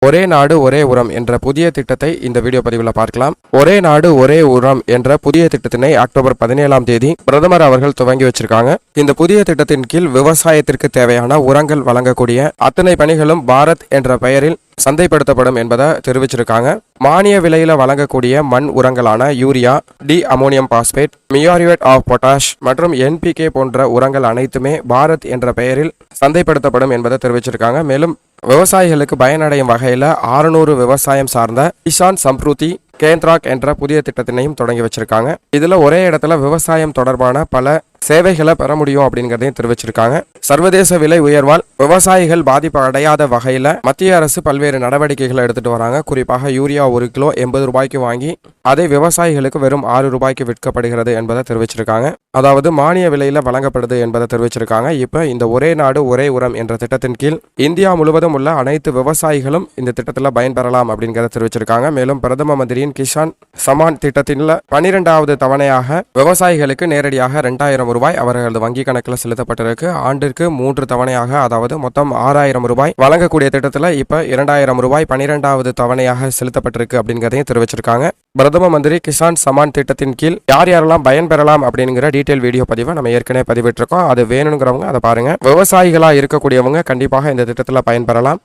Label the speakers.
Speaker 1: ஒரே நாடு ஒரே உரம் என்ற புதிய திட்டத்தை இந்த வீடியோ பதிவில் பார்க்கலாம். ஒரே நாடு ஒரே உரம் என்ற புதிய திட்டத்தினை அக்டோபர் 17ஆம் தேதி பிரதமர் அவர்கள் துவங்கி வச்சிருக்காங்க. இந்த புதிய திட்டத்தின் கீழ் விவசாயத்திற்கு தேவையான உரங்கள் வழங்கக்கூடிய அத்தனை பணிகளும் பாரத் என்ற பெயரில் சந்தைப்படுத்தப்படும் என்பதை தெரிவிச்சிருக்காங்க. மானிய விலையில வழங்கக்கூடிய மண் உரங்களான urea, di ammonium phosphate, muriate of potash மற்றும் என்பிகே போன்ற உரங்கள் அனைத்துமே பாரத் என்ற பெயரில் சந்தைப்படுத்தப்படும் என்பதை தெரிவிச்சிருக்காங்க. மேலும் விவசாயிகளுக்கு பயனடையும் வகையில் 600 விவசாயம் சார்ந்த கிசான் சம்ருதி கேந்திராக் என்ற புதிய திட்டத்தினையும் தொடங்கி வச்சிருக்காங்க. இதுல ஒரே இடத்துல விவசாயம் தொடர்பான பல சேவைகளை பெற முடியும் அப்படிங்கிறதையும் தெரிவிச்சிருக்காங்க. சர்வதேச விலை உயர்வால் விவசாயிகள் பாதிப்பு அடையாத வகையில மத்திய அரசு பல்வேறு நடவடிக்கைகளை எடுத்துட்டு வராங்க. குறிப்பாக யூரியா 1 கிலோ 80 ரூபாய்க்கு வாங்கி அதை விவசாயிகளுக்கு வெறும் 6 ரூபாய்க்கு விற்கப்படுகிறது என்பதை தெரிவிச்சிருக்காங்க. அதாவது மானிய விலையில வழங்கப்படுது என்பதை தெரிவிச்சிருக்காங்க. இப்ப இந்த ஒரே நாடு ஒரே உரம் என்ற திட்டத்தின் கீழ் இந்தியா முழுவதும் உள்ள அனைத்து விவசாயிகளும் இந்த திட்டத்தில் பயன்பெறலாம் அப்படிங்கிறத தெரிவிச்சிருக்காங்க. மேலும் பிரதம மந்திரியின் கிசான் சமான் திட்டத்தில் 12வது தவணையாக விவசாயிகளுக்கு நேரடியாக 2000 ரூபாய் அவர்களது வங்கி கணக்கில் செலுத்தப்பட்டிருக்கு. ஆண்டிற்கு 3 தவணையாக, அதாவது மொத்தம் 6000 ரூபாய் வழங்கக்கூடிய திட்டத்தில் இப்ப 2000 ரூபாய் 12வது தவணையாக செலுத்தப்பட்டிருக்கு அப்படிங்கிறதையும் தெரிவிச்சிருக்காங்க. பிரதம மந்திரி கிசான் சமான் திட்டத்தின் கீழ் யார் யாரெல்லாம் பயன்பெறலாம் அப்படிங்கிற டீடைல் வீடியோ பதிவை நம்ம ஏற்கனவே பதிவிட்டிருக்கோம். அது வேணுங்கிறவங்க அதை பாருங்க. விவசாயிகளா இருக்கக்கூடியவங்க கண்டிப்பாக இந்த திட்டத்தில் பயன்பெறலாம்.